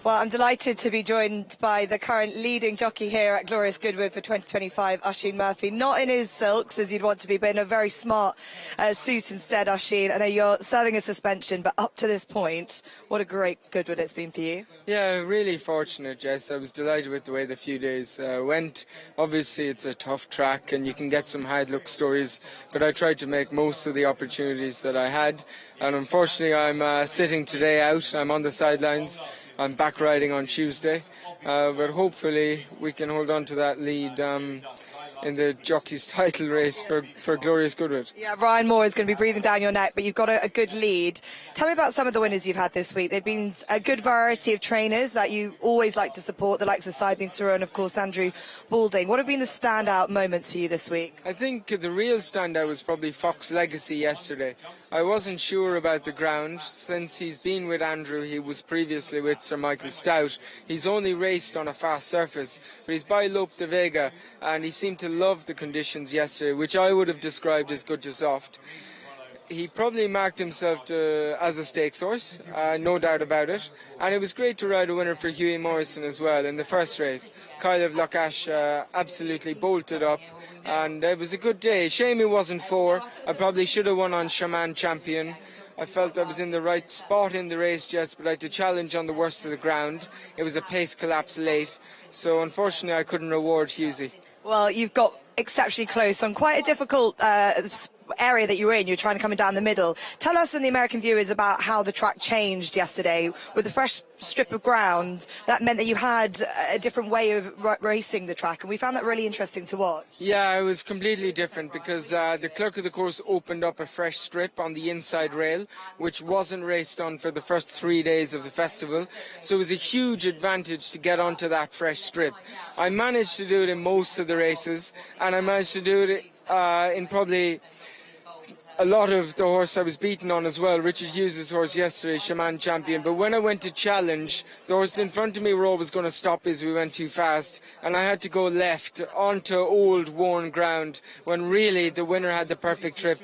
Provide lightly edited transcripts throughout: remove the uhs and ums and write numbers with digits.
Well, I'm delighted to be joined by the current leading jockey here at Glorious Goodwood for 2025, Oisin Murphy. Not in his silks, as you'd want to be, but in a very smart suit instead, Oisin. I know you're serving a suspension, but up to this point, what a great Goodwood it's been for you. Yeah, really fortunate, Jess. I was delighted with the way the few days went. Obviously, it's a tough track and you can get some hard luck stories, but I tried to make most of the opportunities that I had. And unfortunately, I'm sitting today out. I'm on the sidelines. I'm back riding on Tuesday. But hopefully, we can hold on to that lead in the jockey's title race for Glorious Goodwood. Yeah, Ryan Moore is going to be breathing down your neck, but you've got a good lead. Tell me about some of the winners you've had this week. They've been a good variety of trainers that you always like to support, the likes of Oisin Murphy and, of course, Andrew Balding. What have been the standout moments for you this week? I think the real standout was probably Fox Legacy yesterday. I wasn't sure about the ground. Since he's been with Andrew, he was previously with Sir Michael Stout. He's only raced on a fast surface, but he's by Lope de Vega, and he seemed to love the conditions yesterday, which I would have described as good to soft. He probably marked himself as a stakes horse, no doubt about it. And it was great to ride a winner for Hughie Morrison as well in the first race. Kyle of Lochash absolutely bolted up, and it was a good day. Shame he wasn't 4. I probably should have won on Shaman Champion. I felt I was in the right spot in the race, Jess, but I had to challenge on the worst of the ground. It was a pace collapse late, so unfortunately I couldn't reward Hughesy. Well, you've got exceptionally close on quite a difficult area that you were in. You're trying to come down the middle. Tell us and the American viewers about how the track changed yesterday with the fresh strip of ground. That meant that you had a different way of racing the track, and we found that really interesting to watch. Yeah, it was completely different because the clerk of the course opened up a fresh strip on the inside rail, which wasn't raced on for the first 3 days of the festival. So it was a huge advantage to get onto that fresh strip. I managed to do it in most of the races, and I managed to do it in probably a lot of the horse I was beaten on as well. Richard Hughes' horse yesterday, Shaman Champion. But when I went to challenge, the horse in front of me were always going to stop as we went too fast. And I had to go left onto old worn ground when really the winner had the perfect trip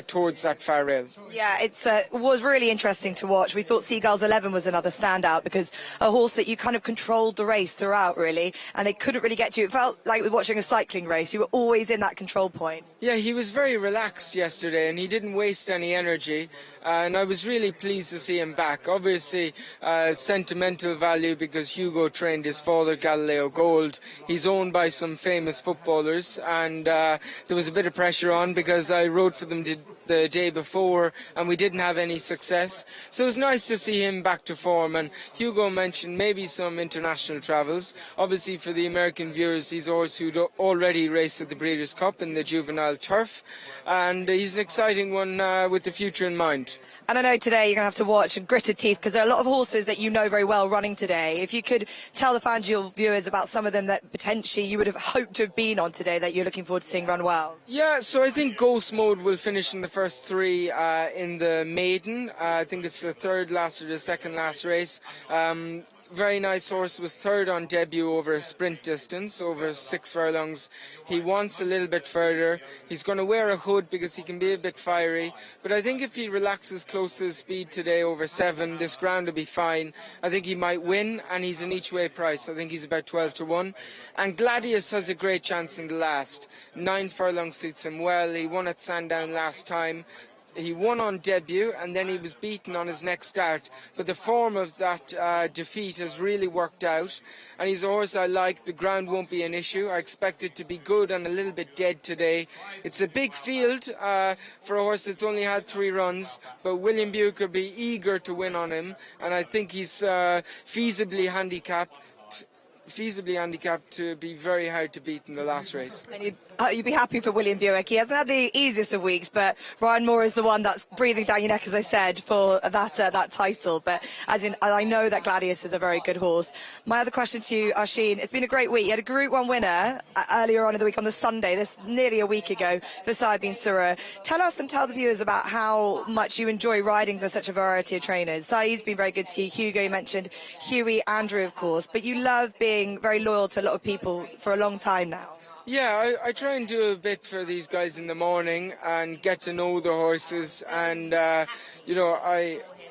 towards that far rail. Yeah, it was really interesting to watch. We thought Seagulls 11 was another standout because a horse that you kind of controlled the race throughout, really, and they couldn't really get to you. It felt like watching a cycling race. You were always in that control point. Yeah, he was very relaxed yesterday and he didn't waste any energy. And I was really pleased to see him back. Obviously, sentimental value because Hugo trained his father, Galileo Gold. He's owned by some famous footballers, and there was a bit of pressure on because I rode for them the day before and we didn't have any success. So it was nice to see him back to form. And Hugo mentioned maybe some international travels. Obviously, for the American viewers, he's a horse who'd already raced at the Breeders' Cup in the juvenile turf, and he's an exciting one with the future in mind. And I know today you're going to have to watch gritted teeth because there are a lot of horses that you know very well running today. If you could tell the fans, your viewers, about some of them that potentially you would have hoped to have been on today that you're looking forward to seeing run well. Yeah, so I think Ghost Mode will finish in the first 3 in the maiden. I think it's the third last or the second last race. Very nice horse, was third on debut over a sprint distance, over 6 furlongs. He wants a little bit further. He's going to wear a hood because he can be a bit fiery. But I think if he relaxes close to his speed today over 7, this ground will be fine. I think he might win, and he's an each way price. I think he's about 12-1. And Gladius has a great chance in the last. 9 furlongs suits him well. He won at Sandown last time. He won on debut and then he was beaten on his next start. But the form of that defeat has really worked out. And he's a horse I like. The ground won't be an issue. I expect it to be good and a little bit dead today. It's a big field for a horse that's only had 3 runs. But William Buick will be eager to win on him. And I think he's feasibly handicapped to be very hard to beat in the last race. And you'd be happy for William Buick. He hasn't had the easiest of weeks, but Ryan Moore is the one that's breathing down your neck, as I said, for that title. But I know that Gladius is a very good horse. My other question to you, Oisin, it's been a great week. You had a Group 1 winner earlier on in the week on the Sunday, this nearly a week ago, for Oisin Murphy. Tell us and tell the viewers about how much you enjoy riding for such a variety of trainers. Saeed's been very good to you. Hugo, you mentioned. Hughie, Andrew, of course. But you love being very loyal to a lot of people for a long time now. Yeah, I try and do a bit for these guys in the morning and get to know the horses and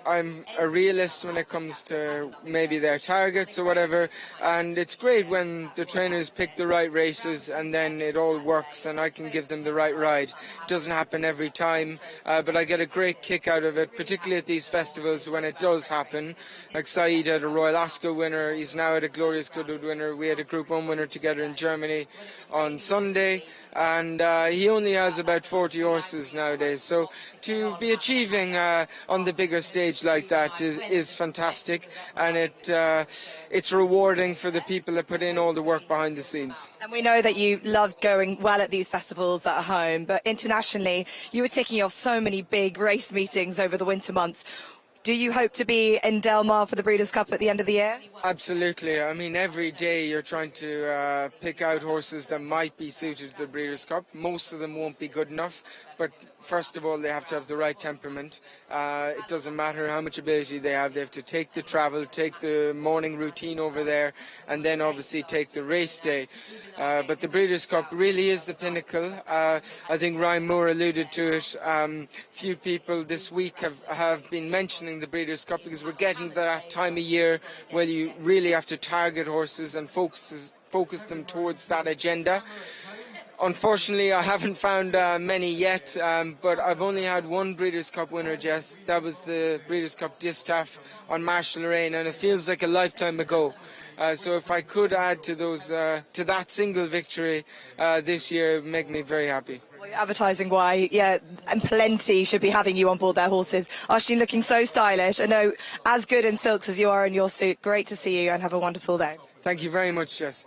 I'm a realist when it comes to maybe their targets or whatever, and it's great when the trainers pick the right races and then it all works and I can give them the right ride. It doesn't happen every time, but I get a great kick out of it, particularly at these festivals when it does happen. Like Saeed had a Royal Ascot winner, he's now at a Glorious Goodwood winner. We had a Group 1 winner together in Germany on Sunday, and he only has about 40 horses nowadays. So to be achieving on the bigger stage like that is fantastic, and it's rewarding for the people that put in all the work behind the scenes. And we know that you love going well at these festivals at home, but internationally you were ticking off so many big race meetings over the winter months. Do you hope to be in Del Mar for the Breeders' Cup at the end of the year? Absolutely. I mean, every day you're trying to pick out horses that might be suited to the Breeders' Cup. Most of them won't be good enough, but first of all, they have to have the right temperament. It doesn't matter how much ability they have to take the travel, take the morning routine over there, and then obviously take the race day. But the Breeders' Cup really is the pinnacle. I think Ryan Moore alluded to it. Few people this week have been mentioning the Breeders' Cup because we're getting to that time of year where you really have to target horses and focus them towards that agenda. Unfortunately, I haven't found many yet, but I've only had one Breeders' Cup winner, Jess. That was the Breeders' Cup Distaff on Marshall Lorraine, and it feels like a lifetime ago. So if I could add to that single victory this year, it would make me very happy. Advertising why, yeah, and plenty should be having you on board their horses. Oisin, looking so stylish. I know, as good in silks as you are in your suit. Great to see you, and have a wonderful day. Thank you very much, Jess.